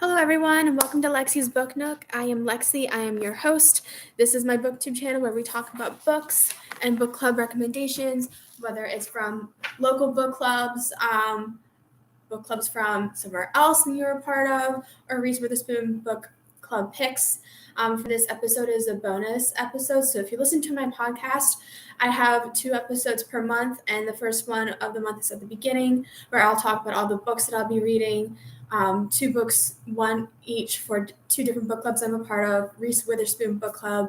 Hello, everyone, and welcome to Lexi's Book Nook. I am Lexi. I am your host. This is my booktube channel where we talk about books and book club recommendations, whether it's from local book clubs from somewhere else that you're a part of, or Reese Witherspoon Book Club picks. For this episode is a bonus episode. So if you listen to my podcast, I have 2 episodes per month, and the first one of the month is at the beginning, where I'll talk about all the books that I'll be reading. 2 books, one each for 2 different book clubs I'm a part of, Reese Witherspoon Book Club,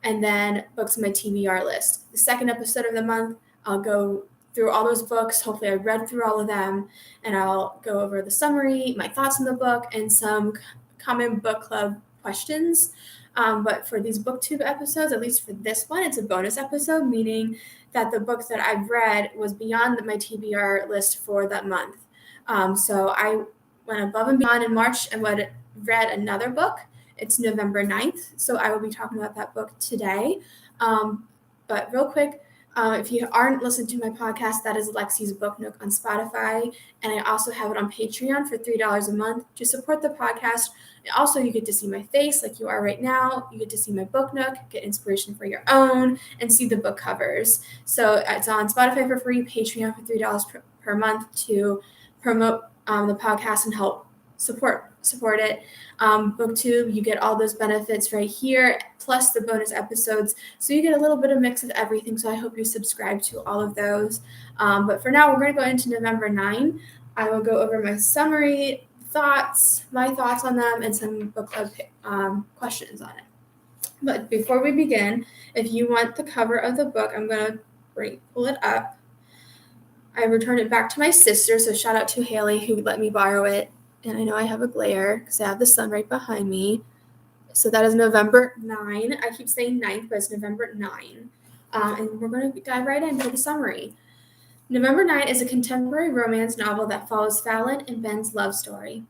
and then books on my TBR list. The second episode of the month, I'll go through all those books. Hopefully I read through all of them, and I'll go over the summary, my thoughts on the book, and some common book club questions. But for these booktube episodes, at least for this one, it's a bonus episode, meaning that the book that I've read was beyond my TBR list for that month. So I went above and beyond in March and read another book. It's November 9th, so I will be talking about that book today. But real quick, if you aren't listening to my podcast, that is Lexi's Book Nook on Spotify, and I also have it on Patreon for $3 a month to support the podcast. And also, you get to see my face like you are right now. You get to see my book nook, get inspiration for your own, and see the book covers. So it's on Spotify for free, Patreon for $3 per month to promote the podcast and help support it. Booktube, you get all those benefits right here, plus the bonus episodes. So you get a little bit of mix of everything. So I hope you subscribe to all of those. But for now, we're going to go into November 9. I will go over my summary, my thoughts on them, and some book club questions on it. But before we begin, if you want the cover of the book, I'm going to pull it up. I returned it back to my sister, so shout out to Haley who let me borrow it. And I know I have a glare because I have the sun right behind me. So that is November 9. I keep saying 9th, but it's November 9. And we're going to dive right into the summary. November 9 is a contemporary romance novel that follows Fallon and Ben's love story.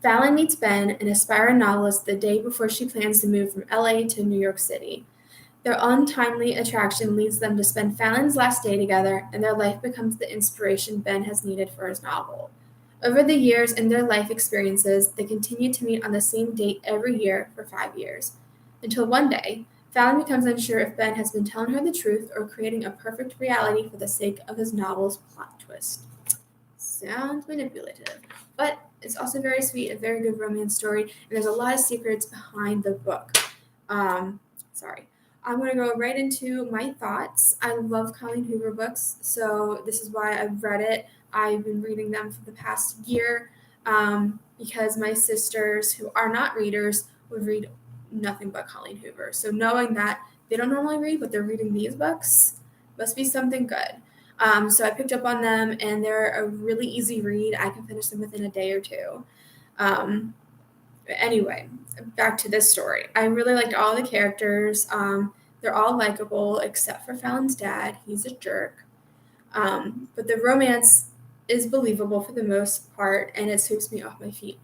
Fallon meets Ben, an aspiring novelist, the day before she plans to move from LA to New York City. Their untimely attraction leads them to spend Fallon's last day together, and their life becomes the inspiration Ben has needed for his novel. Over the years and their life experiences, they continue to meet on the same date every year for 5 years. Until one day, Fallon becomes unsure if Ben has been telling her the truth or creating a perfect reality for the sake of his novel's plot twist. Sounds manipulative, but it's also very sweet, a very good romance story, and there's a lot of secrets behind the book. I'm going to go right into my thoughts. I love Colleen Hoover books, so this is why I've read it. I've been reading them for the past year because my sisters, who are not readers, would read nothing but Colleen Hoover. So knowing that they don't normally read, but they're reading these books, must be something good. So I picked up on them, and they're a really easy read. I can finish them within a day or two. Anyway, back to this story. I really liked all the characters. They're all likable except for Fallon's dad. He's a jerk. But the romance is believable for the most part, and it sweeps me off my feet.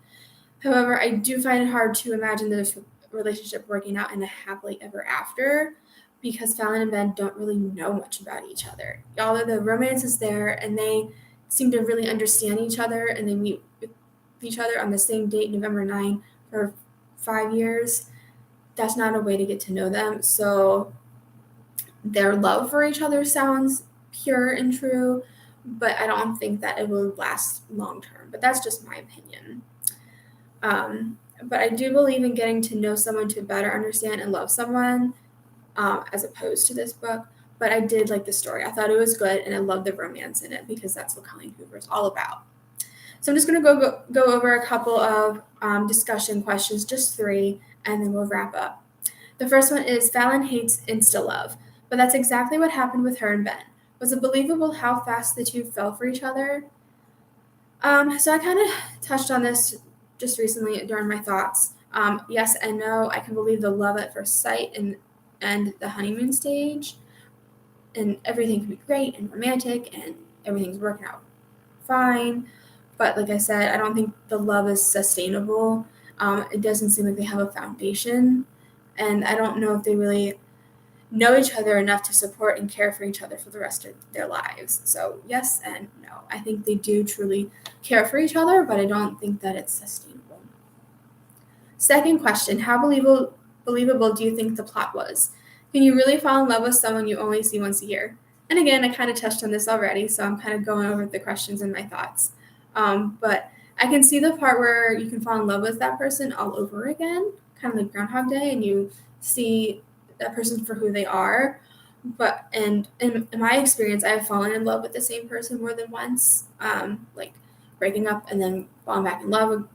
However, I do find it hard to imagine this relationship working out in a happily ever after because Fallon and Ben don't really know much about each other. Although the romance is there and they seem to really understand each other, and they meet with each other on the same date, November 9, for 5 years, that's not a way to get to know them. So their love for each other sounds pure and true, but I don't think that it will last long term. But that's just my opinion. But I do believe in getting to know someone to better understand and love someone, as opposed to this book. But I did like the story. I thought it was good, and I love the romance in it because that's what Colleen Hoover is all about. So I'm just going to go over a couple of discussion questions, just 3, and then we'll wrap up. The first one is Fallon hates insta-love, but that's exactly what happened with her and Ben. Was it believable how fast the two fell for each other? So I kind of touched on this just recently during my thoughts. Yes and no. I can believe the love at first sight and the honeymoon stage, and everything can be great and romantic, and everything's working out fine. But like I said, I don't think the love is sustainable. It doesn't seem like they have a foundation, and I don't know if they really know each other enough to support and care for each other for the rest of their lives. So yes and no. I think they do truly care for each other, but I don't think that it's sustainable. Second question, how believable do you think the plot was? Can you really fall in love with someone you only see once a year? And again, I kind of touched on this already, so I'm kind of going over the questions and my thoughts. But I can see the part where you can fall in love with that person all over again, kind of like Groundhog Day, and you see that person for who they are. But and in my experience, I have fallen in love with the same person more than once, like breaking up and then falling back in love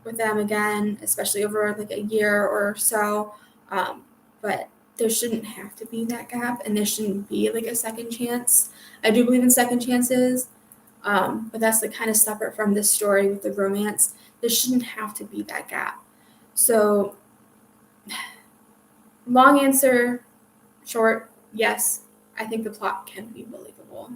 with them again, especially over like a year or so. But there shouldn't have to be that gap, and there shouldn't be like a second chance. I do believe in second chances, but that's like kind of separate from this story with the romance. There shouldn't have to be that gap. So, long answer, short, yes, I think the plot can be believable.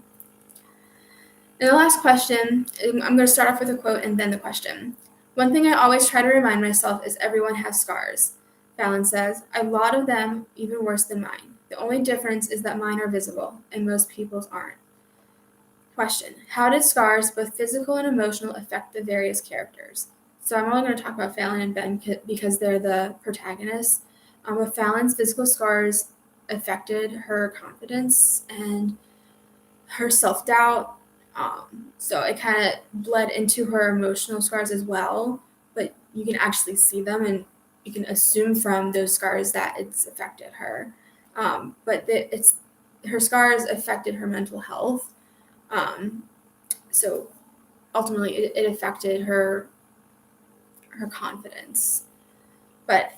And the last question, I'm going to start off with a quote and then the question. One thing I always try to remind myself is everyone has scars. Fallon says, a lot of them even worse than mine. The only difference is that mine are visible and most people's aren't. Question, how did scars, both physical and emotional, affect the various characters? So I'm only going to talk about Fallon and Ben because they're the protagonists. But Fallon's physical scars affected her confidence and her self-doubt. So it kind of bled into her emotional scars as well, but you can actually see them and you can assume from those scars that it's affected her. But her scars affected her mental health. So ultimately it affected her confidence. But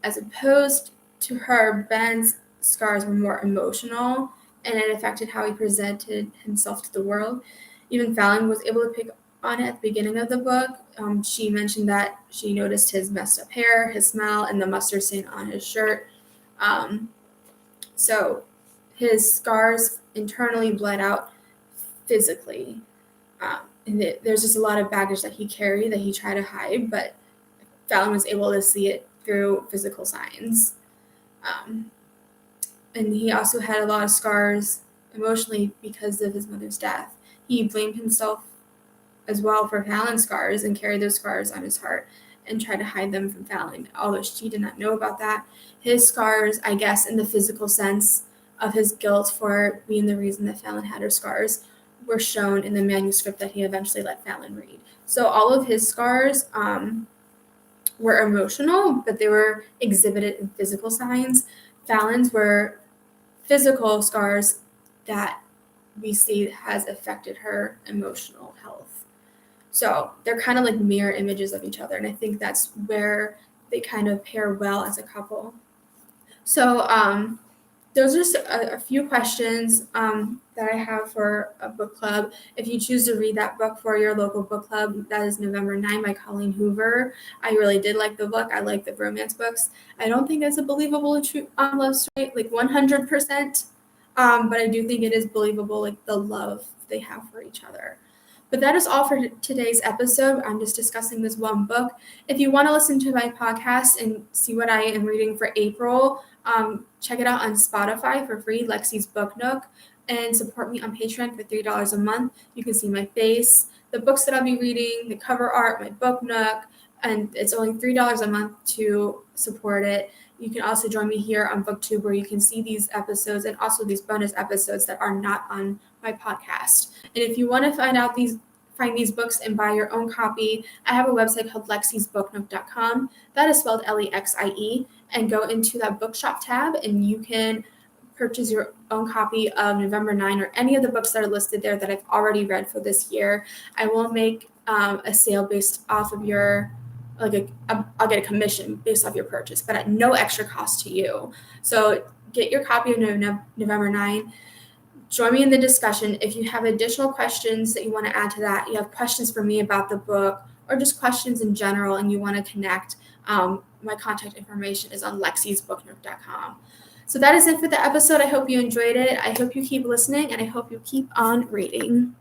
as opposed to her, Ben's scars were more emotional, and it affected how he presented himself to the world. Even Fallon was able to pick on it at the beginning of the book. She mentioned that she noticed his messed up hair, his smell, and the mustard stain on his shirt. So his scars internally bled out physically. And there's just a lot of baggage that he carried that he tried to hide, but Fallon was able to see it through physical signs. And he also had a lot of scars emotionally because of his mother's death. He blamed himself as well for Fallon's scars and carried those scars on his heart and tried to hide them from Fallon, although she did not know about that. His scars, I guess, in the physical sense of his guilt for being the reason that Fallon had her scars, were shown in the manuscript that he eventually let Fallon read. So all of his scars were emotional, but they were exhibited in physical signs. Fallon's were physical scars that we see has affected her emotional health. So they're kind of like mirror images of each other, and I think that's where they kind of pair well as a couple. So those are just a few questions that I have for a book club. If you choose to read that book for your local book club, that is November 9 by Colleen Hoover. I really did like the book. I like the romance books. I don't think it's a believable true love story, like 100%, but I do think it is believable, like the love they have for each other. But that is all for today's episode. I'm just discussing this one book. If you want to listen to my podcast and see what I am reading for April, check it out on Spotify for free, Lexi's Book Nook, and support me on Patreon for $3 a month. You can see my face, the books that I'll be reading, the cover art, my book nook, and it's only $3 a month to support it. You can also join me here on BookTube where you can see these episodes and also these bonus episodes that are not on my podcast. And if you want to find these books and buy your own copy, I have a website called lexisbooknook.com. That is spelled Lexie. And go into that bookshop tab and you can purchase your own copy of November 9 or any of the books that are listed there that I've already read for this year. I will make a sale based off of your, I'll get a commission based off your purchase, but at no extra cost to you. So get your copy of November 9. Join me in the discussion. If you have additional questions that you want to add to that, you have questions for me about the book, or just questions in general and you want to connect, my contact information is on lexisbooknook.com. So that is it for the episode. I hope you enjoyed it. I hope you keep listening and I hope you keep on reading.